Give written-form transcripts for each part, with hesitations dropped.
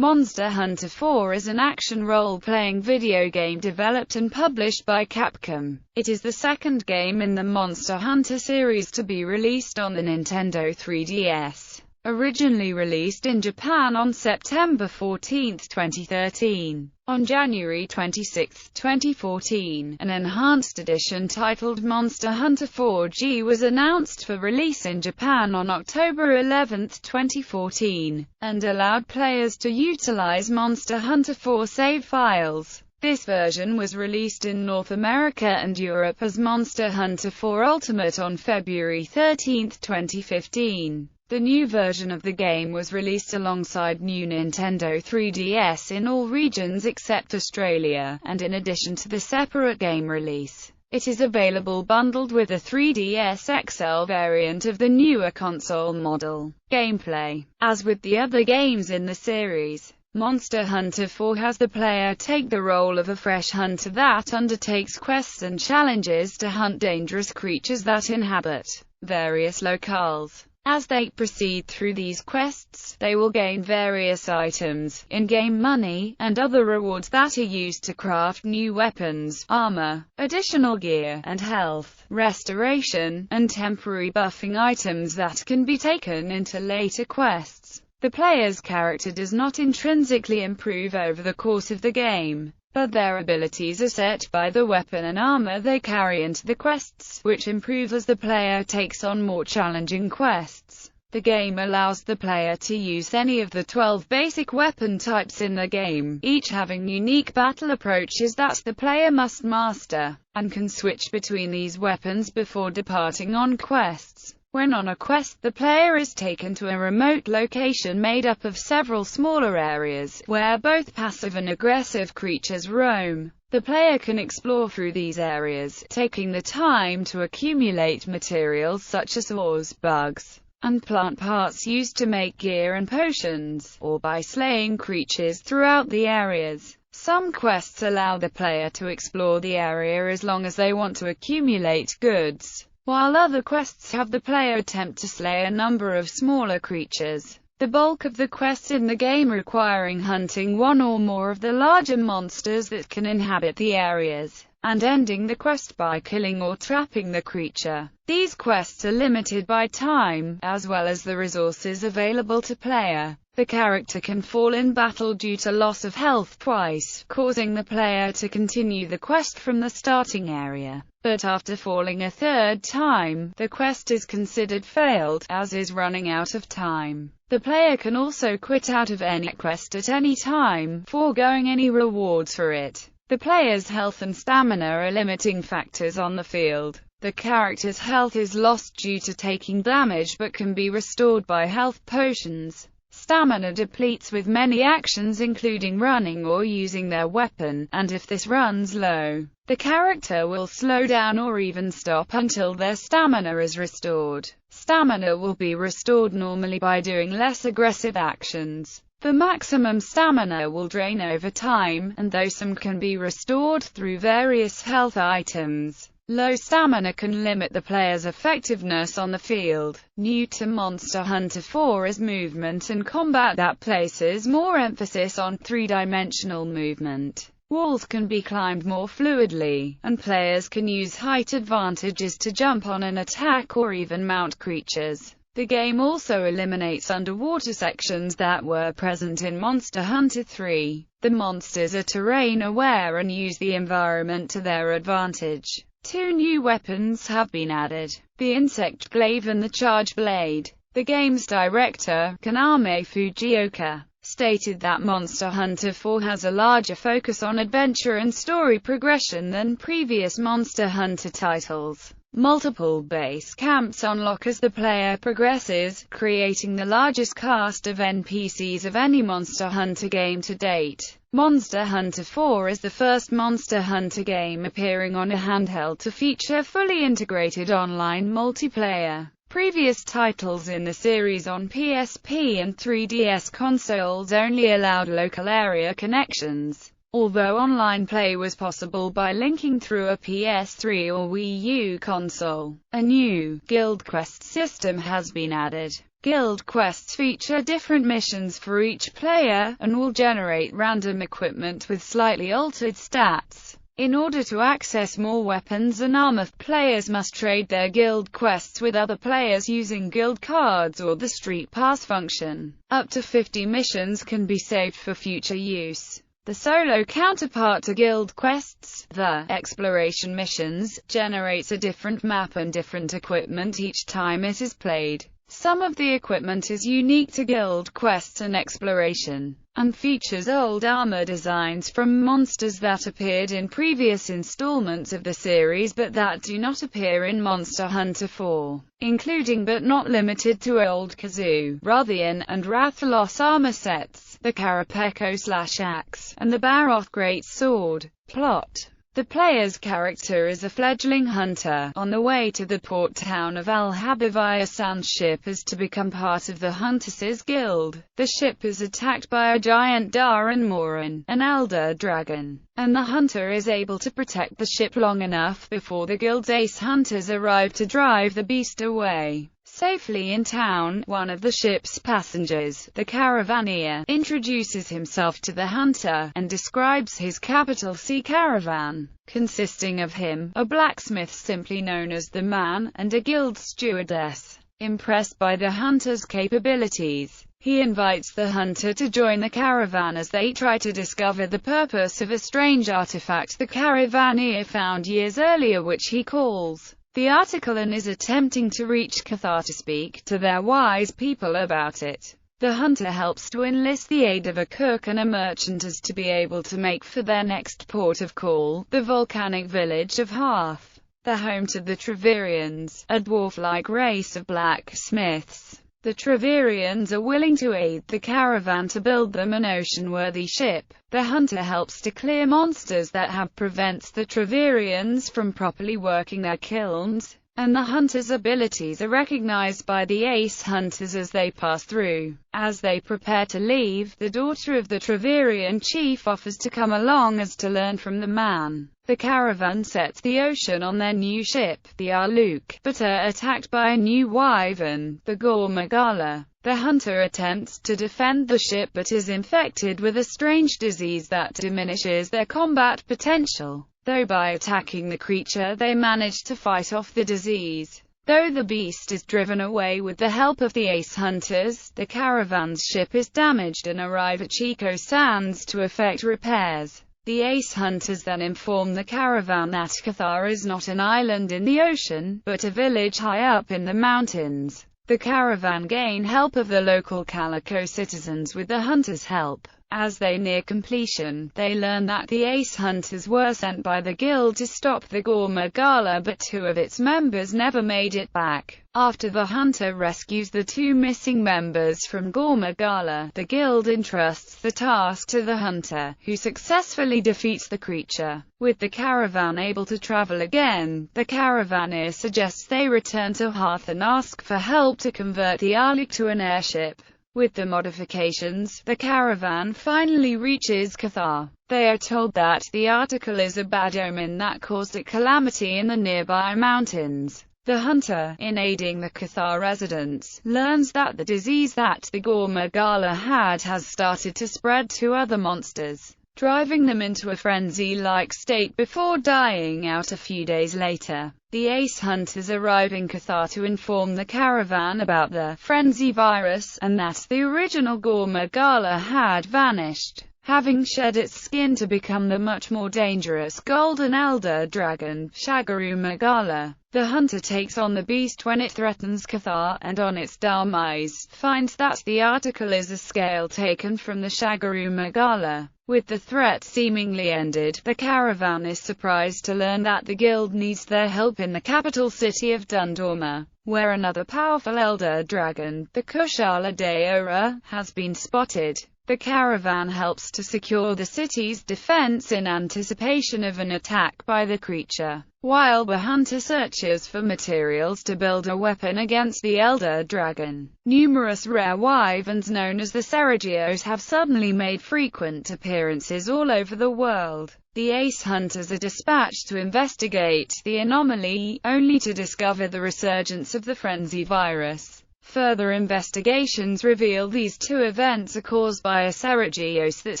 Monster Hunter 4 is an action role-playing video game developed and published by Capcom. It is the second game in the Monster Hunter series to be released on the Nintendo 3DS. Originally released in Japan on September 14, 2013. On January 26, 2014, an enhanced edition titled Monster Hunter 4G was announced for release in Japan on October 11, 2014, and allowed players to utilize Monster Hunter 4 save files. This version was released in North America and Europe as Monster Hunter 4 Ultimate on February 13, 2015. The new version of the game was released alongside new Nintendo 3DS in all regions except Australia, and in addition to the separate game release, it is available bundled with a 3DS XL variant of the newer console model. Gameplay. As with the other games in the series, Monster Hunter 4 has the player take the role of a fresh hunter that undertakes quests and challenges to hunt dangerous creatures that inhabit various locales. As they proceed through these quests, they will gain various items, in-game money, and other rewards that are used to craft new weapons, armor, additional gear, and health restoration, and temporary buffing items that can be taken into later quests. The player's character does not intrinsically improve over the course of the game, but their abilities are set by the weapon and armor they carry into the quests, which improve as the player takes on more challenging quests. The game allows the player to use any of the 12 basic weapon types in the game, each having unique battle approaches that the player must master, and can switch between these weapons before departing on quests. When on a quest, the player is taken to a remote location made up of several smaller areas, where both passive and aggressive creatures roam. The player can explore through these areas, taking the time to accumulate materials such as ores, bugs, and plant parts used to make gear and potions, or by slaying creatures throughout the areas. Some quests allow the player to explore the area as long as they want to accumulate goods, while other quests have the player attempt to slay a number of smaller creatures. The bulk of the quests in the game requiring hunting one or more of the larger monsters that can inhabit the areas, and ending the quest by killing or trapping the creature. These quests are limited by time, as well as the resources available to player. The character can fall in battle due to loss of health twice, causing the player to continue the quest from the starting area. But after falling a third time, the quest is considered failed, as is running out of time. The player can also quit out of any quest at any time, foregoing any rewards for it. The player's health and stamina are limiting factors on the field. The character's health is lost due to taking damage but can be restored by health potions. Stamina depletes with many actions including running or using their weapon, and if this runs low, the character will slow down or even stop until their stamina is restored. Stamina will be restored normally by doing less aggressive actions. The maximum stamina will drain over time, and though some can be restored through various health items, low stamina can limit the player's effectiveness on the field. New to Monster Hunter 4 is movement and combat that places more emphasis on three-dimensional movement. Walls can be climbed more fluidly, and players can use height advantages to jump on an attack or even mount creatures. The game also eliminates underwater sections that were present in Monster Hunter 3. The monsters are terrain-aware and use the environment to their advantage. 2 new weapons have been added: the Insect Glaive and the Charge Blade. The game's director, Konami Fujioka, stated that Monster Hunter 4 has a larger focus on adventure and story progression than previous Monster Hunter titles. Multiple base camps unlock as the player progresses, creating the largest cast of NPCs of any Monster Hunter game to date. Monster Hunter 4 is the first Monster Hunter game appearing on a handheld to feature fully integrated online multiplayer. Previous titles in the series on PSP and 3DS consoles only allowed local area connections, although online play was possible by linking through a PS3 or Wii U console. A new Guild Quest system has been added. Guild quests feature different missions for each player, and will generate random equipment with slightly altered stats. In order to access more weapons and armor, players must trade their guild quests with other players using guild cards or the Street Pass function. Up to 50 missions can be saved for future use. The solo counterpart to guild quests, the exploration missions, generates a different map and different equipment each time it is played. Some of the equipment is unique to guild quests and exploration, and features old armor designs from monsters that appeared in previous installments of the series but that do not appear in Monsutā Hantā Fō, including but not limited to old Kazoo, Rathian, and Rathalos armor sets, the Karapeko/axe, and the Baroth Great Sword. Plot: the player's character is a fledgling hunter, on the way to the port town of Al-Habibiyah. Sans ship is to become part of the Hunters' Guild. The ship is attacked by a giant Daran Moran, an elder dragon, and the hunter is able to protect the ship long enough before the guild's ace hunters arrive to drive the beast away. Safely in town, one of the ship's passengers, the caravaneer, introduces himself to the hunter, and describes his capital C caravan, consisting of him, a blacksmith simply known as the Man, and a guild stewardess. Impressed by the hunter's capabilities, he invites the hunter to join the caravan as they try to discover the purpose of a strange artifact the caravaneer found years earlier, which he calls the article, and is attempting to reach Cathar to speak to their wise people about it. The hunter helps to enlist the aid of a cook and a merchant as to be able to make for their next port of call, the volcanic village of Hearth, the home to the Treverians, a dwarf-like race of blacksmiths. The Treverians are willing to aid the caravan to build them an ocean-worthy ship. The hunter helps to clear monsters that have prevents the Treverians from properly working their kilns, and the hunter's abilities are recognized by the ace hunters as they pass through. As they prepare to leave, the daughter of the Treverian chief offers to come along as to learn from the man. The caravan sets the ocean on their new ship, the Arluk, but are attacked by a new wyvern, the Gormagala. The hunter attempts to defend the ship but is infected with a strange disease that diminishes their combat potential, though by attacking the creature they manage to fight off the disease. Though the beast is driven away with the help of the ace hunters, the caravan's ship is damaged and arrive at Chico Sands to effect repairs. The ace hunters then inform the caravan that Cathar is not an island in the ocean, but a village high up in the mountains. The caravan gain help of the local Calico citizens with the hunters' help. As they near completion, they learn that the ace hunters were sent by the guild to stop the Gormagala, but two of its members never made it back. After the hunter rescues the two missing members from Gormagala, the guild entrusts the task to the hunter, who successfully defeats the creature. With the caravan able to travel again, the caravaneer suggests they return to Hearth and ask for help to convert the Arluk to an airship. With the modifications, the caravan finally reaches Cathar. They are told that the article is a bad omen that caused a calamity in the nearby mountains. The hunter, in aiding the Cathar residents, learns that the disease that the Gormagala had has started to spread to other monsters, driving them into a frenzy-like state before dying out a few days later. The ace hunters arrive in Cathar to inform the caravan about the frenzy virus, and that the original Gormagala had vanished, having shed its skin to become the much more dangerous golden elder dragon, Shagurumagala. The hunter takes on the beast when it threatens Cathar, and on its demise, finds that the article is a scale taken from the Shagurumagala. With the threat seemingly ended, the caravan is surprised to learn that the guild needs their help in the capital city of Dundorma, where another powerful elder dragon, the Kushala Daora, has been spotted. The caravan helps to secure the city's defense in anticipation of an attack by the creature, while the hunter searches for materials to build a weapon against the elder dragon. Numerous rare wyverns known as the Seragios have suddenly made frequent appearances all over the world. The ace hunters are dispatched to investigate the anomaly, only to discover the resurgence of the frenzy virus. Further investigations reveal these two events are caused by a Seragios that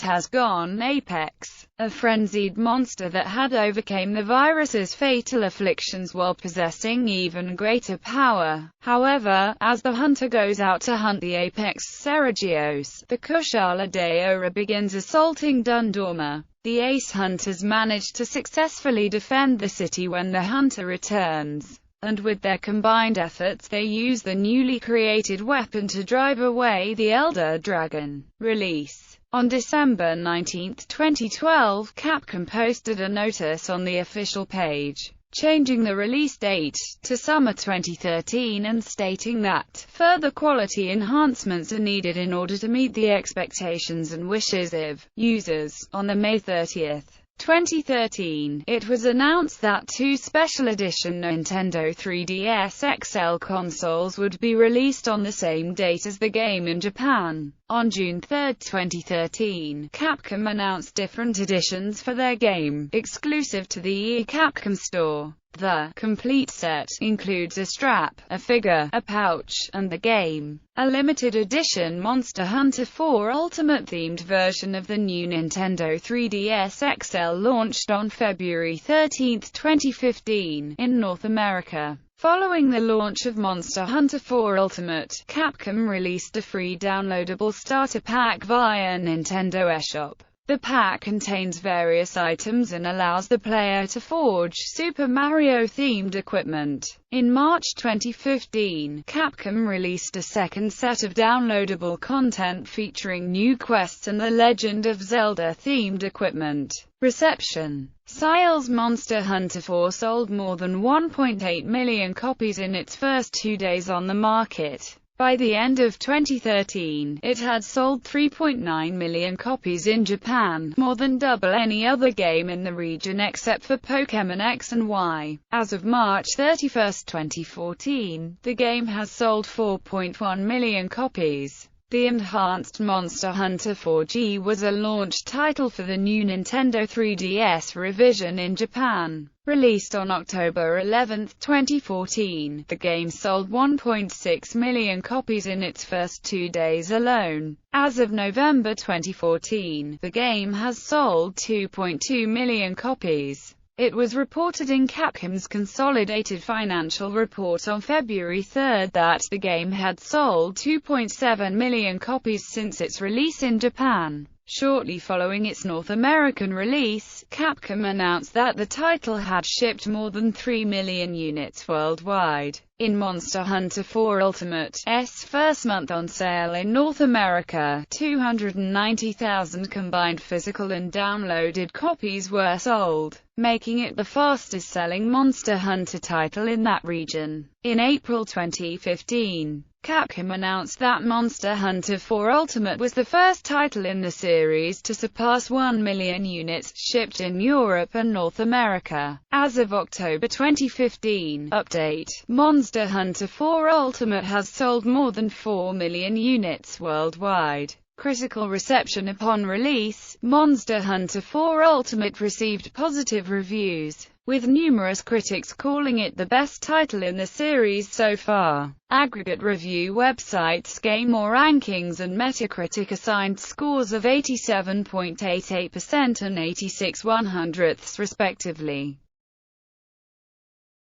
has gone apex, a frenzied monster that had overcame the virus's fatal afflictions while possessing even greater power. However, as the hunter goes out to hunt the apex Seragios, the Kushala Daora begins assaulting Dundorma. The ace hunters manage to successfully defend the city when the hunter returns, and with their combined efforts they use the newly created weapon to drive away the Elder Dragon. Release. On December 19, 2012, Capcom posted a notice on the official page, changing the release date to summer 2013 and stating that further quality enhancements are needed in order to meet the expectations and wishes of users. On May 30, 2013, it was announced that two special edition Nintendo 3DS XL consoles would be released on the same date as the game in Japan. On June 3, 2013, Capcom announced different editions for their game, exclusive to the Capcom Store. The complete set includes a strap, a figure, a pouch, and the game. A limited edition Monsutā Hantā Fō Ultimate-themed version of the new Nintendo 3DS XL launched on February 13, 2015, in North America. Following the launch of Monsutā Hantā Fō Ultimate, Capcom released a free downloadable starter pack via Nintendo eShop. The pack contains various items and allows the player to forge Super Mario-themed equipment. In March 2015, Capcom released a second set of downloadable content featuring new quests and the Legend of Zelda-themed equipment. Reception. Sales. Monsutā Hantā Fō sold more than 1.8 million copies in its first 2 days on the market. By the end of 2013, it had sold 3.9 million copies in Japan, more than double any other game in the region except for Pokémon X and Y. As of March 31, 2014, the game has sold 4.1 million copies. The enhanced Monsutā Hantā Fō G was a launch title for the new Nintendo 3DS revision in Japan. Released on October 11, 2014, the game sold 1.6 million copies in its first 2 days alone. As of November 2014, the game has sold 2.2 million copies. It was reported in Capcom's consolidated financial report on February 3 that the game had sold 2.7 million copies since its release in Japan. Shortly following its North American release, Capcom announced that the title had shipped more than 3 million units worldwide. In Monsutā Hantā Fō Ultimate's first month on sale in North America, 290,000 combined physical and downloaded copies were sold, making it the fastest-selling Monster Hunter title in that region. In April 2015, Capcom announced that Monsutā Hantā Fō Ultimate was the first title in the series to surpass 1 million units shipped in Europe and North America. As of October 2015, update, Monsutā Hantā Fō Ultimate has sold more than 4 million units worldwide. Critical reception. Upon release, Monsutā Hantā Fō Ultimate received positive reviews, with numerous critics calling it the best title in the series so far. Aggregate review websites Game Rankings and Metacritic assigned scores of 87.88% and 86/100ths respectively.